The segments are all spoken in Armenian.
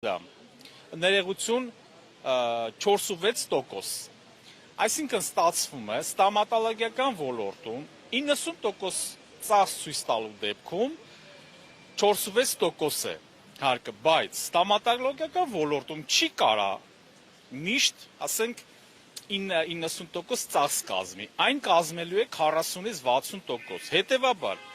Ներեգություն 4.6%։ Այսինքն ստացվում է ստոմատոլոգիական ոլորտում 90% ծախս ցույց տալու դեպքում 4.6% է հարկը, բայց ստոմատոլոգիական ոլորտում չի կարա միշտ, ասենք 90% ծախս կազմի, այն կազմելու է 40-ից 60%։ Հետևաբար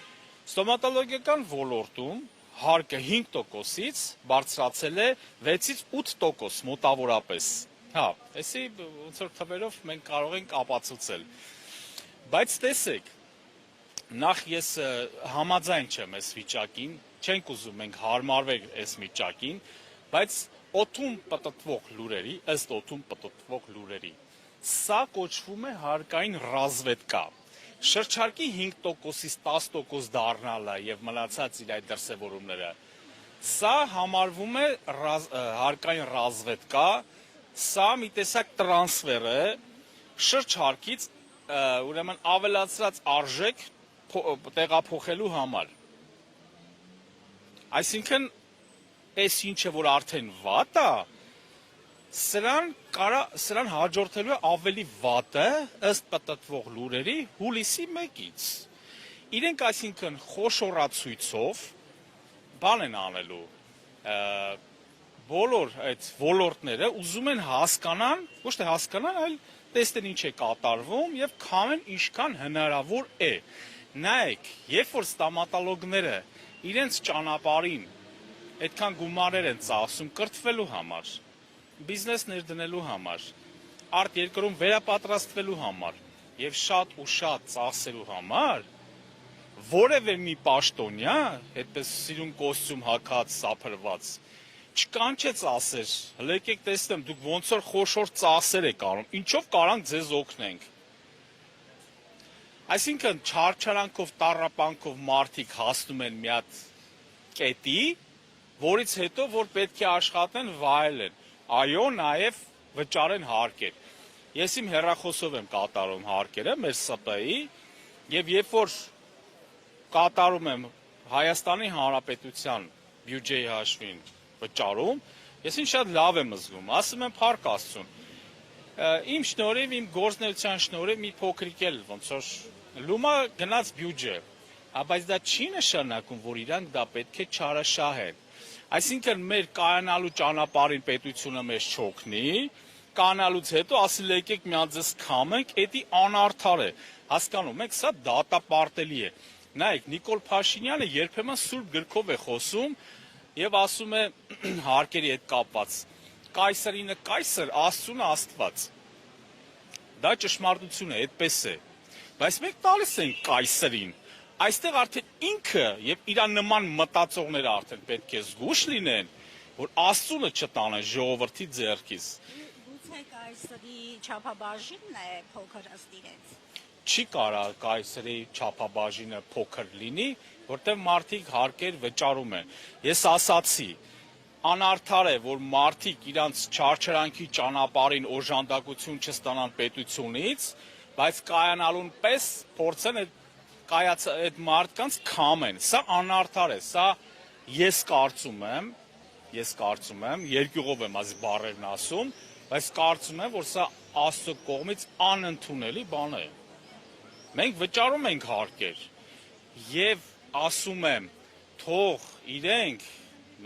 ստոմատոլոգիական ոլորտում հարկը 5%-ից բարձրացել է 6-ից 8% մոտավորապես։ Հա, այսի ոնց որ թվերով մենք կարող ենք ապացուցել։ Բայց տեսեք, նախ ես համաձայն չեմ այս վիճակին, չենք ուզում մենք հարմարվել այս վիճակին, բայց օդում պտտվող լուրերի, ըստ օդում պտտվող լուրերի, սա կոչվում է հարկային ռազվեդկա։ Շրջարկի 5%-ից 10% դառնալը եւ մնացած իր այդ դրսևորումները, սա համարվում է հարկային ռազվեդկա, սա մի տեսակ տրանսֆեր է շրջարկից ուրեմն ավելացրած արժեք տեղափոխելու համար։ Այսինքն, այս ինչը որ արդեն վատ է, սրան հաջորդելու է ավելի վատը ըստ պտտվող լուրերի հուլիսի 1-ից։ Իրենք այսինքն խոշորացույցով բան են անելու, բոլոր այդ ոլորտները ուզում են հասկանան, ոչ թե հասկանան, այլ տեսնեն ինչ է կատարվում եւ քամեն ինչքան հնարավոր է։ Նայեք, երբ որ ստոմատոլոգները իրենց ճանապարհին այդքան գումարներ են ծախսում կրթվելու համար, բիզնես ներդնելու համար, արտերկրում վերապատրաստվելու համար եւ շատ ու շատ ծախսելու համար, որևէ մի պաշտոնյա, այդպես սիրուն կոստյում հագած, սափրված, չկանչեց ասեր, հլեկեք տեսնեմ, դուք ոնց որ խոշոր ծախսեր եք անում, ինչով կարանք ձեզ օգնենք։ Այսինքն չարչարանքով, տառապանքով մարդիկ հասնում են մի հատ կետի, որից հետո որ պետք է աշխատեն, վայելեն։ Այո, նաև վճարեն հարկեր։ Ես իմ հեռախոսով եմ կատարում հարկերը մեր ՍՊ-ի եւ երբ որ կատարում եմ Հայաստանի Հանրապետության բյուջեի հաշվին վճարում, ես ինձ շատ լավ եմ զգում, ասում եմ փառք Աստծուն։ Իմ շնորհիվ, իմ գործնեության շնորհիվ մի փոքրիկ էլ ոնց որ լումա գնաց բյուջե, բայց դա չի նշանակում, որ իրանք դա պետք է չարաշահեն։ Այսինքն մեր կայանալու ճանապարհին պետությունը մեզ չօգնի, կանալուց հետո ասել եկեք մի հատ ձեզ քամենք, էդի անարդար է։ Հասկանում եք, սա դատապարտելի է։ Նայեք, Նիկոլ Փաշինյանը երբեմն սուրբ գրքով է խոսում եւ ասում է հարկերի հետ կապված. Կայսրինը կայսր, Աստծունը Աստված։ Դա ճշմարտություն է, այդպես է։ Բայց մենք տալիս ենք կայսրին։ Այստեղ արդեն ինքը եւ իր նման մտածողները արդեն պետք է զգուշ լինեն, որ Աստծունը չտանեն ժողովրդի ձեռքից։ Գուցե կայսրի չափաբաժինն է փոքր ըստ իրենց։ Չի կարա կայսրի չափաբաժինը փոքր լինի, որտեղ մարդիկ հարկեր վճարում են։ Ես ասացի, անարդար է, որ մարդիկ իրանց չարչարանքի ճանապարհին օժանդակություն չստանան պետությունից, բայց կայանալուն պես փորձեն այդ մարդկանց քամեն, սա անարդար է, սա ես կարծում եմ, երկյուղով եմ այս բառերն ասում, բայց կարծում եմ, որ սա Աստծո կողմից անընդունելի բան է։ Մենք վճարում ենք հարկեր եւ ասում եմ, թող իրենք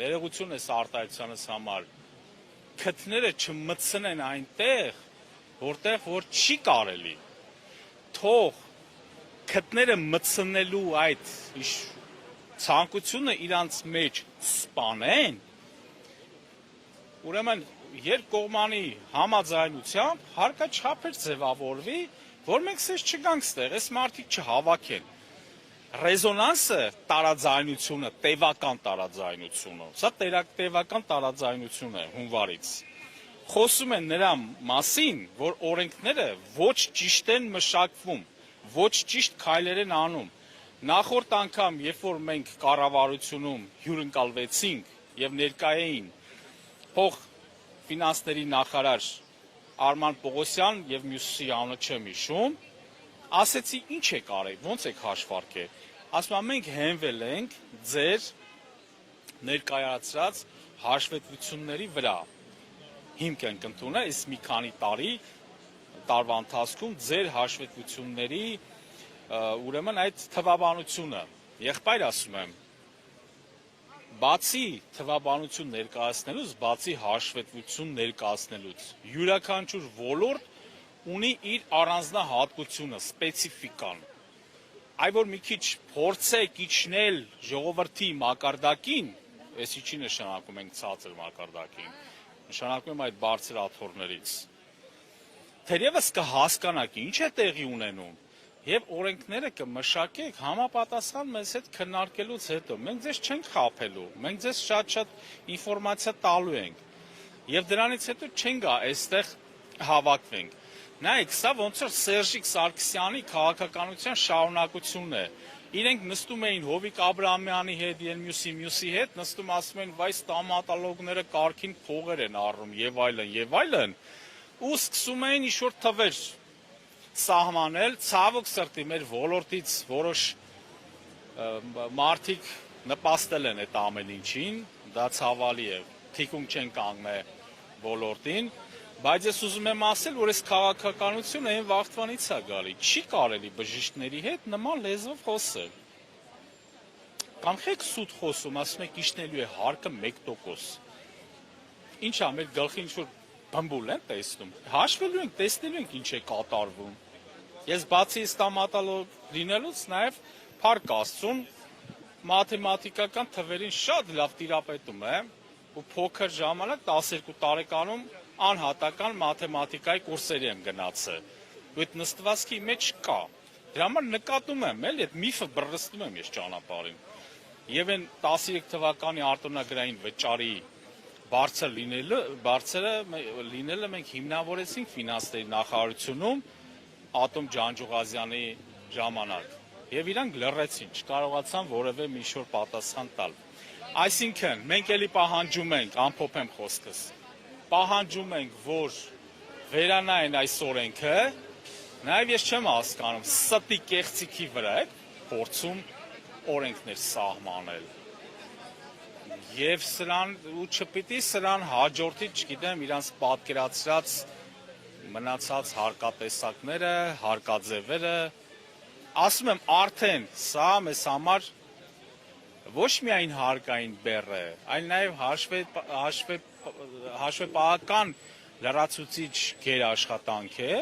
ներողություն ես արտահայտությանս համար, քթները չմտցնեն այնտեղ, որտեղ որ չի կարելի, թող քթները մտցնելու այդ ցանկությունը իրանց մեջ սպանեն, ուրեմն երկկողմանի համաձայնությամբ հարկաչափեր ձևավորվի, որ մենք սեզ չգանք ստեղ, այս մարդիկ չհավաքեն։ Ռեզոնանսը տարաձայնությունը, տևական տարաձայնությունը, սա տևական տարաձայնություն է հունվարից։ Խոսում են նրա մասին, որ օրենքները ոչ ճիշտ են մշակվում, ոչ ճիշտ քայլեր են անում։ Նախորդ անգամ, երբ որ մենք կառավարությունում հյուրընկալվեցինք եւ ներկա էին փող ֆինանսների նախարար Արման Պողոսյան եւ մյուսի անունը չեմ հիշում, ասեցի ինչ եք արել, ոնց եք հաշվարկել։ Ասում եմ մենք հենվել ենք ձեր ներկայացրած հաշվետվությունների վրա հիմք ենք ընդունել, իսկ մի քանի տարվա ընթացքում ձեր հաշվետվությունների ուրեմն այդ թվաբանությունը, եղբայր ասում եմ, բացի թվաբանություն ներկայացնելուց, բացի հաշվետվություն ներկայացնելուց, յուրաքանչյուր ոլորտ ունի իր առանձնահատկությունը, սպეციფიკան։ Այ որ մի քիչ փորձեք իջնել ժողովրդի մակարդակին, էսի չի նշանակում ենք ցածր մակարդակին, նշանակում այդ բարձր աթոռներից։ Թերևս կհասկանաք ինչ է տեղի ունենում, եւ օրենքները կմշակեք համապատասխան մեզ հետ քննարկելուց հետո։ Մենք ձեզ չենք խաբելու, մենք ձեզ շատ ինֆորմացիա տալու ենք։ Եվ դրանից հետո չեն գա այստեղ հավաքվենք։ Նայեք, սա ոնց որ Սերժիկ Սարգսյանի քաղաքականության շարունակությունն է։ Իրենք նստում էին Հովիկ Աբրահամյանի հետ, մյուսի հետ, նստում ասում են, վայ ստամատոլոգները կարգին փողեր են առնում եւ այլն, ու սկսում էին ինչ-որ թվեր սահմանել, ցավոք սրտի մեր ոլորտից որոշ մարդիկ նպաստել են այդ ամեն ինչին, դա ցավալի է, թիկունք չեն կանգնել ոլորտին, բայց ես ուզում եմ ասել, որ այս քաղաքականությունը այն վաղտվանից է գալի, չի կարելի բժիշկների հետ նման լեզվով խոսել։ Կանխեք սուտ խոսում, ասում եք իջնելու է հարկը 1%։ Ինչա, մեր գլխի ինչ-որ բմբուլ են տեսնում, հաշվելու ենք, տեսնելու ենք ինչ է կատարվում։ Ես բացի ստամատոլոգ լինելուց նաև փառք Աստծուն մաթեմատիկական թվերին շատ լավ տիրապետում եմ ու փոքր ժամանակ 12 տարեկանում անհատական մաթեմատիկայի կուրսերի եմ գնացել։ Ու այդ նստվածքի մեջ կա։ Դրա համար նկատում եմ, էլի այդ միֆը բռնցնում եմ ես ճանապարհին։ Եվ այն 13 թվականի արտոնագրային վճարի բարձր լինելը մենք հիմնավորեցինք ֆինանսների նախարարությունում Ատոմ Ջանջուղազյանի ժամանակ եւ իրանք լռեցին, չկարողացան որևէ մի շոր պատասխան տալ։ Այսինքն, մենք էլի պահանջում ենք, ամփոփ եմ խոսքս, պահանջում ենք, որ վերանային այս օրենքը, նաեւ ես չեմ հասկանում, ստի կեղծիքի վրա է փորձում օրենքներ սահմանել։ Եվ սրան ու չպիտի սրան հաջորդի, չգիտեմ, իրանց պատկերացրած մնացած հարկատեսակները, հարկաձևերը, ասում եմ արդեն սա մեզ համար ոչ միայն հարկային բեռ է, այլ նաև հաշվեպահական լրացուցիչ գերաշխատանք է,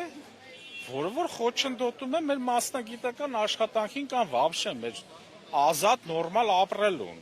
որը որ խոչընդոտում է մեր մասնագիտական աշխատանքին կամ վաբշե մեր ազատ նորմալ ապրելուն։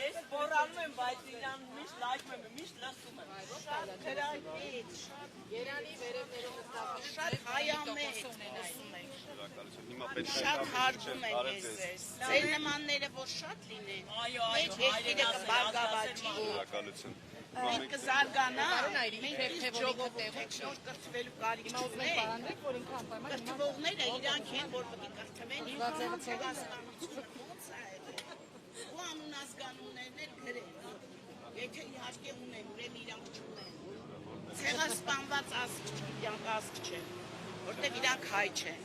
Ես բորանում եմ, բայց իրան միշտ լայքում եմ, միշտ լսում եմ։ Շատ գրագիտ, Երանի վերևներում շատ հայամետ խոսում ենք։ Շատ հարգում են ես։ Ձեր նմանները որ շատ լինեն։ Այո, երկիրը կբարգավաճի։ Մենք կզարգանա, մենք ժողովուրդ եք նոր կրթվելու կարիք չունենք։ Կրթվողները իրանք են, որ պետք է կրթվեն, ու անուն ազգանուններն էլ գրեն, եթե իհարկե ունեն, ուրեմն իրանք չունեն։ Ցեղասպանված ազգ իրանք ազգ չեն, որտեղ իրանք հայ չեն։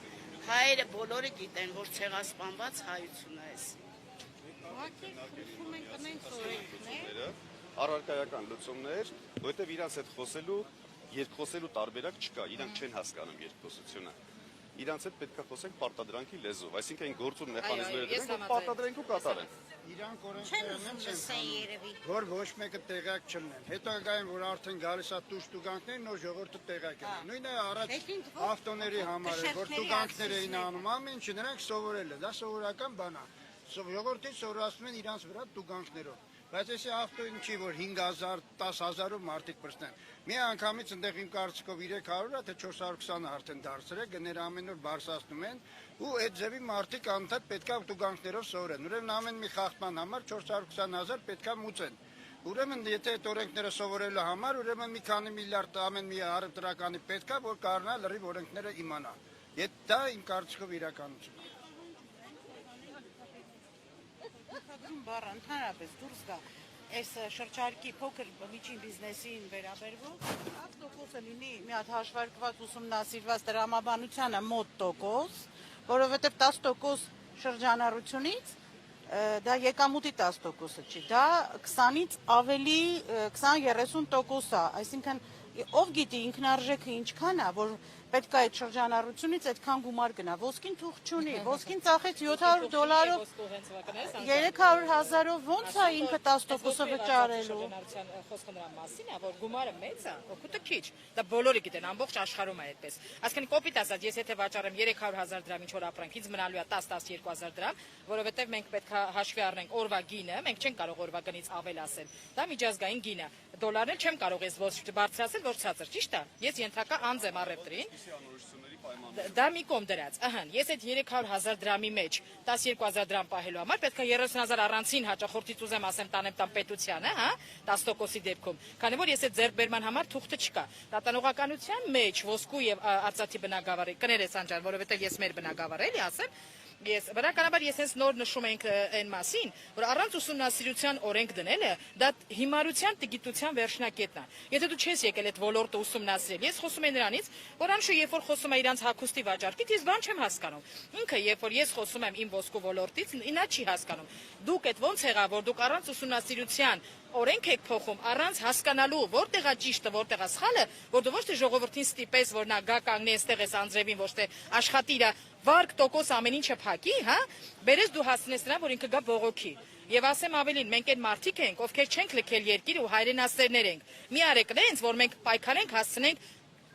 Հայերը բոլորը գիտեն, որ ցեղասպանված հայություն է այս։ Առարկայական լուծումներ, որտեղ իրանց հետ խոսելու, երկխոսելու տարբերակ չկա, իրանք չեն հասկանում երկխոսությունը։ Իրանց հետ պետք է խոսենք պարտադրանքի լեզվով, այսինքն այն գործում մեխանիզմները դրենք, որ պարտադրանք ու կատարեն։ Իրանք օրենքներ որ ոչ մեկը տեղյակ չլինեն։ Հետո գային, որ արդեն գալիս է տուժտուգանքներ, նոր ժողովուրդը տեղյակ է։ Նույնը առաջ ավտոների համար է, որ տուգանքներ էին անում, ամեն ինչ նրանք սովորել են, դա սովորական բան է։ Ժողովրդին սովորացնում են իրանց վրա տուգանքներով։ Բայց այսի ավտոին չի, որ 5000, 10000-ով մարդիկ պրստեն։ Մի անգամից ընդեղ իմ կարծիքով 300-ը, թե 420-ը արդեն դարձրել, գներ ամեն օր բարձրացնում են, ու այդ ձևի մարդիկ անդադ պետքա տուգանքներով սովորեն։ Ուրեմն ամեն մի խախտման համար 420,000 պետքա մուծեն։ Ուրեմն եթե այդ օրենքները սովորելու համար, ուրեմն մի քանի միլիարդ ամեն մի առևտրականի պետքա, որ կարողանա լրիվ օրենքները իմանա։ Դա իմ կարծիքով իրականություն է։ Բառը ընդհանրապես դուրս գա այս շրջարկի փոքր միջին բիզնեսին վերաբերվող 10%-ը լինի մի հատ հաշվարկված ուսումնասիրված դրամաբանությանը մոտ տոկոս, որովհետև 10% շրջանառությունից դա եկամուտի 10%-ը չի, դա 20-ից ավելի 20-30% է, այսինքն ով գիտի ինքնարժեքը ինչքան է, որ պետք է այդ շրջանառությունից այդքան գումար գնա, ոսկին թուղթ չունի, ոսկին ծախեց $700, 300,000-ով ոնց է ինքը 10%-ը վճարելու։ Խոսքը նրա մասին է, որ գումարը մեծ է, օգուտը քիչ, դա բոլորը գիտեն, ամբողջ աշխարհում է այդպես։ Այսինքն կոպիտ ասած, ես եթե վաճառեմ 300,000 դրամ ինչ որ ապրանք, ինձ մնալու է 10-12,000 դրամ, որովհետև մենք պետք է հաշվի առնենք օրվա գինը, մենք չենք կարող օրվա գնից ավել ասել։ Դա միջազգային գին է։ Դոլարն էլ չեմ կարող ես ոչ բարձրացնել, ոչ ցածր, ճիշտ է։ Ես ենթակա անձ եմ առևտրին։ Դա մի կողմ դրած, ահա, ես այդ 300,000 դրամի մեջ 12,000 դրամ պահելու համար պետք է 30,000 առանցին հաճախորդից ուզեմ ասեմ տանեմ պետությանը, հա, 10%-ի դեպքում, քանի որ ես այդ ձեռքբերման համար թուղթը չկա։ Դատանողականության մեջ ոսկու եւ արծաթի բնագավառի կներես անջան, որովհետեւ ես մեր բնագավառ էլի ասեմ, ես բնականաբար ես հենց նոր նշում ենք այն մասին, որ առանց ուսումնասիրության օրենք դնելը դա հիմարության տգիտության վերջնակետն է։ Եթե դու չես եկել այդ ոլորտը ուսումնասիրել, ես խոսում եմ նրանից, որ անշուշտ երբ որ խոսում է իրանց հագուստի վաճառքից, ես բան չեմ հասկանում։ Ինքը երբ որ ես խոսում եմ իմ ոսկու ոլորտից, նա չի հասկանում։ Դուք այդ ոնց եղավ, որ դուք առանց ուսումնասիրության օրենք եք փոխում, առանց հասկանալու որտեղ է ճիշտը, որտեղ է սխալը, որ դու ոչ թե ժողովրդին ստիպես, որ նա գա կանգնի այստեղ էս անձրևին, ոչ թե աշխատի իր վարկ տոկոս ամեն ինչը փակի, հա, բերես դու հասնես նրան, որ ինքը գա բողոքի։ Եվ ասեմ ավելին, մենք այդ մարդիկ ենք, ովքեր չենք լքել երկիրը ու հայրենասերներ ենք։ Մի արեք նենց, որ մենք պայքարենք հասցնենք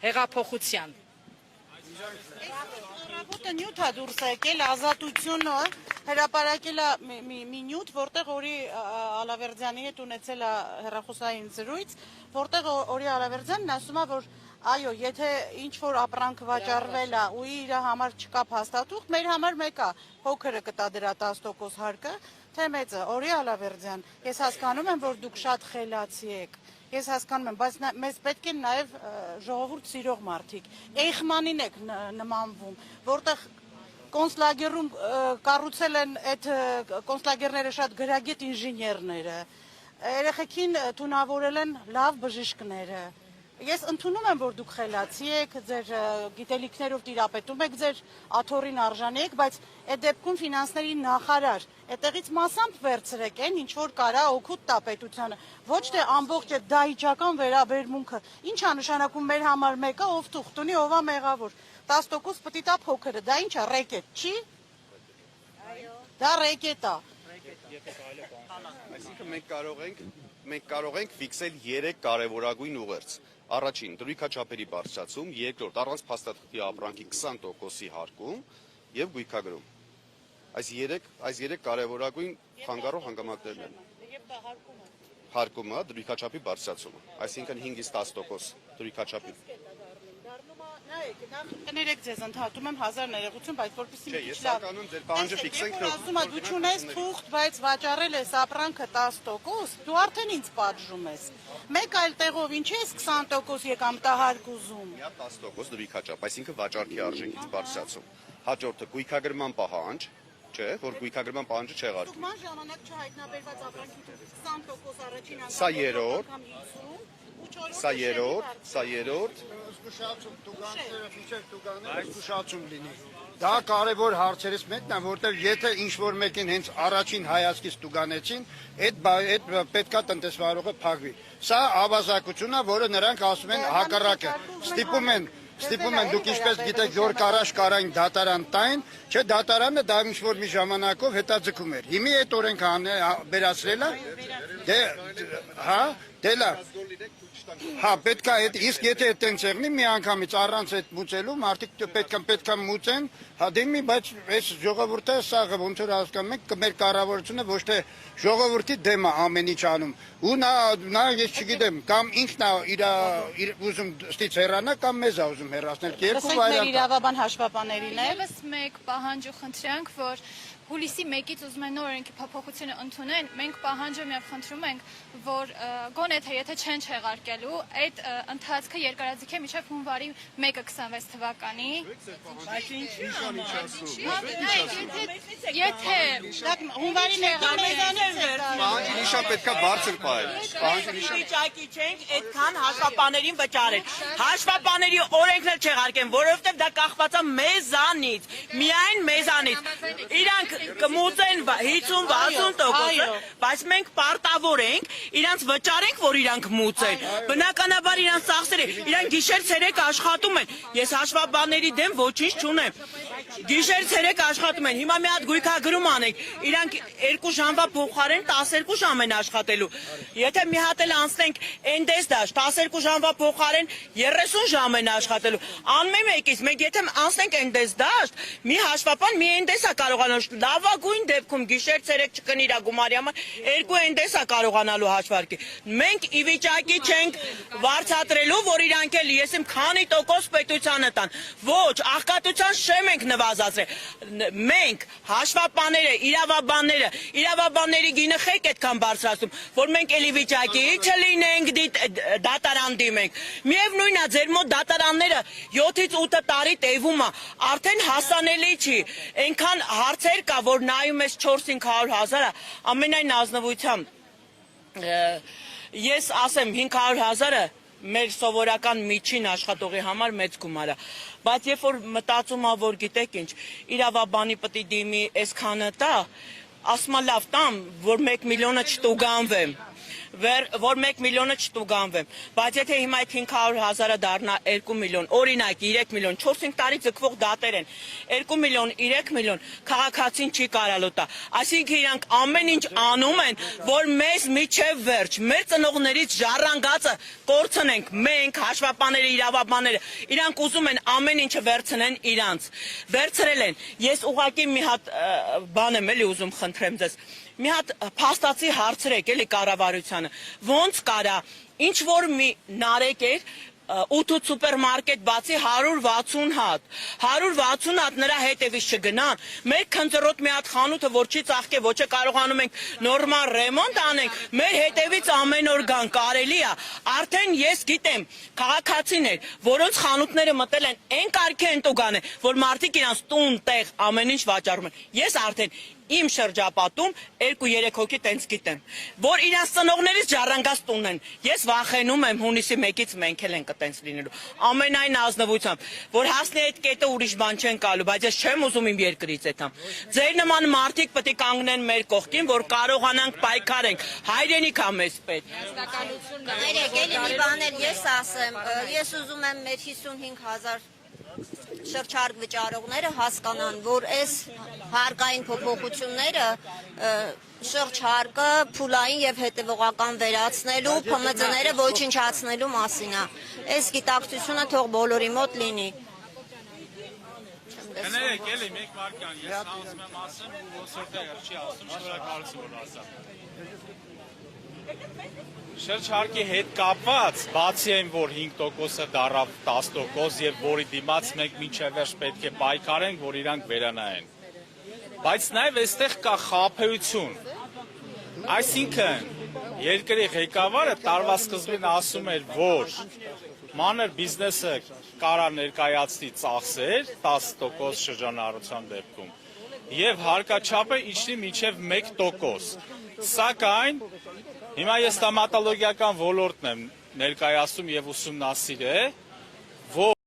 հեղափոխության։ Ռապորտը նյութ է դուրս եկել, ազատությունը հրապարակել է մի նյութ, որտեղ Օրի Ալավերդյանի հետ ունեցել է հեռախոսային զրույց, որտեղ Օրի Ալավերդյանն ասում է, որ այո, եթե ինչ-որ ապրանք վաճառվել է ու իր համար չկա փաստաթուղթ, մեր համար մեկ է, փոքրը կտա դրա 10% հարկը, թե մեծը։ Օրի Ալավերդյան, ես հասկանում եմ, որ դուք շատ խելացի եք, ես հասկանում եմ, բայց մեզ պետք է նաև ժողովուրդ սիրող մարդիկ։ Էյխմանին եք նմանվում, որտեղ կոնցլագերում կառուցել են այդ կոնցլագերները շատ գրագետ ինժեներները, երեխեքին թունավորել են լավ բժիշկները, Ես ընդունում եմ, որ դուք խելացի եք, ձեր գիտելիքներով տիրապետում եք, ձեր աթոռին արժանի եք, բայց այդ դեպքում ֆինանսների նախարար այդտեղից մասամբ վերցրեք այն, ինչ որ կարա օգուտ տա պետությանը, ոչ թե ամբողջ այդ դահիճական վերաբերմունքը։ Ինչ է նշանակում մեր համար մեկը, ով թուղթ ունի, ով է մեղավոր։ 10% պիտի տա փոքրը, դա ինչ է, ռեկետ, չի։ Դա ռեկետ է։ Այսինքն մենք կարող ենք ֆիքսել 3 կարևորագույն ուղերձ։ Առաջին դրույքաչափերի բարձրացում, երկրորդ առանց փաստաթղթի ապրանքի 20%-ի հարկում եւ գույքագրում։ Այս 3 կարևորագույն խանգարող հանգամանքներն են։ Եվ դա հարկումը։ Հարկումը, դրույքաչափի բարձրացումը, այսինքն 5-ից 10% դրույքաչափի։ Նայեք, կներեք ձեզ ընդհատում եմ 1000 ներողություն, բայց որպեսզի մի քիչ Ես ականում ձեր պահանջը ֆիքսենք։ Ասում եմ, դու չունես թուղթ, բայց վաճառել ես ապրանքը 10%, դու արդեն ինձ պատժում ես։ Մեկ այլ տեղով ինչի ես 20% եկամ տահարկ ուզում։ Միա 10% դրույքաչափ, այսինքն վաճառքի արժեքից բարձրացում։ Հաջորդը գույքագրման պահանջ, չէ, որ գույքագրման պահանջը չեղարկվի։ Դուք ման ժամանակ չհայտնաբերված ապրանքի 20% առաջին անգամ։ Սա երրորդ, Զգուշացում տուգանքները, ֆիչեր տուգանները զգուշացում լինի։ Դա կարևոր հարցերից մեկն է, որտեղ եթե ինչ-որ մեկին հենց առաջին հայացքից տուգանեցին, այդ պետքա տնտեսվարողը փակվի։ Սա ավազակություն է, որը նրանք ասում են հակառակը։ Ստիպում են դուք ինչպես գիտեք, որ կարաշ կարային դատարան տային, չէ, դատարանը դա ինչ-որ մի ժամանակով հետաձգում էր։ Հիմի այդ օրենքը վերացրել է, դե լավ։ Հա, պետքա այդ իսկ եթե այդտենց եղնի մի անգամից առանց այդ մուծելու մարդիկ պետքա մուծեն, հա դեմի, բայց այս ժողովուրդը սաղը ոնց որ հասկանում եք, մեր կառավարությունը ոչ թե ժողովրդի դեմ է ամեն ինչ անում։ Ու նա ես չգիտեմ, կամ ինքն է իր ուզում ստից հեռանա, կամ մեզ է ուզում հեռացնել։ Երկու վայրան։ Մեր իրավաբան հաշվապաներին է։ Եվս մեկ պահանջ ու խնդրանք, որ հուլիսի 1-ից ուզում են նոր օրենքի փոփոխությունը ընդունեն, մենք պահանջում եւ խնդրում ենք, որ գոնե թե եթե չեն չեղարկելու, այդ ընթացքը երկարաձգե մինչեւ հունվարի 1-26 թվականի։ Բայց ինչի՞ Եթե հունվարի 1-ը մեզանից է։ Պահանջի նիշան պետքա բարձր պահել։ Պահանջի նիշան։ վիճակի չենք այդքան հաշվապաներին վճարել։ Հաշվապաների օրենքն էլ չեղարկեն, որովհետև դա կախված է մեզանից, միայն մեզանից։ Իրանք կմուծեն 50-60%, բայց մենք պարտավոր ենք իրանց վճարենք, որ իրանք մուծեն։ Բնականաբար իրանց ծախսերը, իրանք գիշեր-ցերեկ աշխատում են։ Ես հաշվապանների դեմ ոչինչ չունեմ։ Գիշեր-ցերեկ աշխատում են։ Հիմա մի հատ գույքագրում անենք։ Իրանք 2 ժամվա փոխարեն 12 ժամ են աշխատելու։ Եթե մի հատ էլ անցնենք էնդես դաշտ 12 ժամվա փոխարեն 30 ժամ են աշխատելու։ Անմեմ եկից, մենք եթե անցնենք էնդես դաշտ, մի հաշվապան մի էնդես է կարողանալ լավագույն դեպքում գիշեր-ցերեկ չկնի իր գումարի համար 2 էնդես է կարողանալու հաշվարկի։ Մենք ի վիճակի չենք վարձատրելու, որ իրանք էլ եսիմ քանի տոկոս պետությանը տան։ Ոչ, աղքատության շեմ ենք նվազացրել։ Մենք հաշվապաները, իրավաբանների գինը խեք այդքան բարձրացնում, որ մենք էլի վիճակի չլինենք դատարան դիմենք։ Միևնույնն է, ձեր մոտ դատարանները 7-ից 8 տարի տևում է, արդեն հասանելի չի։ Այնքան հարցեր կա, որ նայում ես 4-500 հազարը, ամենայն ազնվությամբ ես ասեմ 500 հազարը մեր սովորական միջին աշխատողի համար մեծ գումար է, բայց երբ որ մտածում ա, որ գիտեք ինչ, իրավաբանի պետք է դիմի այսքանը տա, ասում ա լավ տամ, որ 1 միլիոնը չտուգանվեմ, որ 1 միլիոնը չտուգանվեմ, բայց եթե հիմա այդ 500 հազարը դառնա 2 միլիոն, օրինակ 3 միլիոն, 4-5 տարի ձգվող դատեր են, 2 միլիոն, 3 միլիոն, քաղաքացին չի կարալու տա, այսինքն իրանք ամեն ինչ անում են, որ մեզ միջև վերջ, մեր ծնողներից ժառանգածը կորցնենք, մենք, հաշվապաները, իրավաբանները, իրանք ուզում են ամեն ինչը վերցնեն իրանց, վերցրել են, ես ուղղակի մի հատ բան եմ էլի ուզում խնդրեմ ձեզ, մի հատ փաստացի հարցրեք էլի կառավարությանը, ոնց կարա, ինչ որ մի նարեկ էր, 8 սուպերմարկետ բացի 160 հատ, 160 հատ նրա հետևից չգնան, մեր քնձռոտ մի հատ խանութը, որ չի ծաղկե, ոչ է կարողանում ենք նորմալ ռեմոնտ անենք, մեր հետևից ամեն օր գան, կարելի է, արդեն ես գիտեմ, քաղաքացիներ, որոնց խանութները մտել են, այն կարգի են տուգան է, որ մարդիկ իրանց տուն, տեղ, ամեն ինչ վաճառում են, ես արդեն իմ շրջապատում 2-3 հոգի տենց գիտեմ, որ իրանց ծնողներից ժառանգած տուն են։ Ես վախենում եմ հունիսի 1-ից մենք էլ ենք տենց լինելու։ Ամենայն ազնվությամբ, որ հասնի այդ կետը ուրիշ բան չեն գալու, բայց ես չեմ ուզում իմ երկրից այդամ։ Ձեր նման մարդիկ պետք է կանգնեն մեր կողքին, որ կարողանանք պայքարենք։ Հայրենիք ա մեզ պետք։ Երեք էլի մի բան էլ ես ասեմ, ես ուզում եմ մեր 55,000 շրջարկ վճարողները հասկանան, որ այս հարկային փոփոխությունները շրջարկը փուլային եւ հետեւողական վերացնելու, ՓՄԾ-ները ոչնչացնելու մասին է։ Այս գիտակցությունը թող բոլորի մոտ լինի։ Կներեք, էլի մեկ վարքան, ես ասում եմ ասեմ ու ոսորդեղ չի ասում, շնորհակալություն որ ասա։ Շրջարկի հետ կապված, բացի այն, որ 5%-ը դառավ 10% եւ որի դիմաց մենք մինչև վերջ պետք է պայքարենք, որ իրանք վերանայեն։ Բայց նաեւ այստեղ կա խաբեություն։ Այսինքն, երկրի ղեկավարը տարվա սկզբին ասում էր, որ մանր բիզնեսը կարա ներկայացնի ծախսեր 10% շրջանառության դեպքում եւ հարկաչափը իջնի մինչեւ 1%։ Սակայն հիմա ես ստոմատոլոգիական ոլորտն եմ ներկայացում եւ ուսումնասիրել, որ